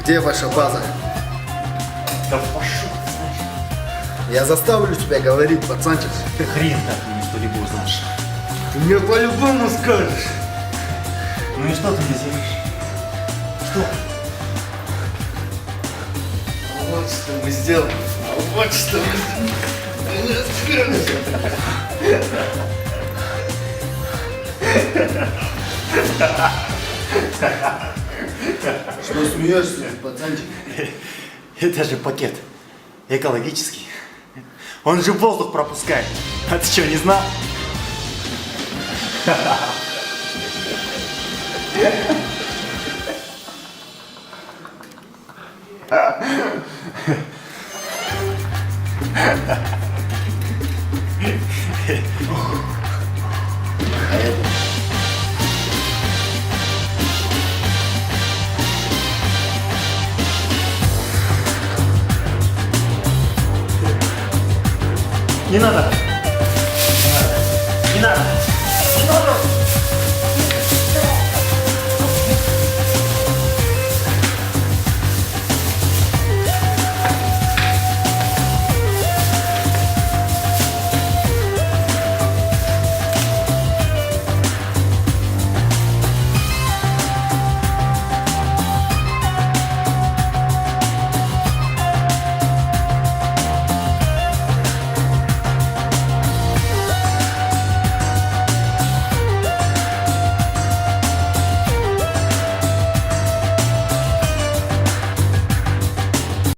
Где ваша база? Да пошел, знаешь. Я заставлю тебя говорить, пацанчик. Ты хрен так мне что-либо узнаешь. Ты мне по-любому скажешь. Ну и что ты мне сделаешь? Что? Вот что мы сделаем. Вот что мы сделаем. Что смеешься, пацанчик? Это же пакет экологический. Он же воздух пропускает. А ты что, не знал? Не надо.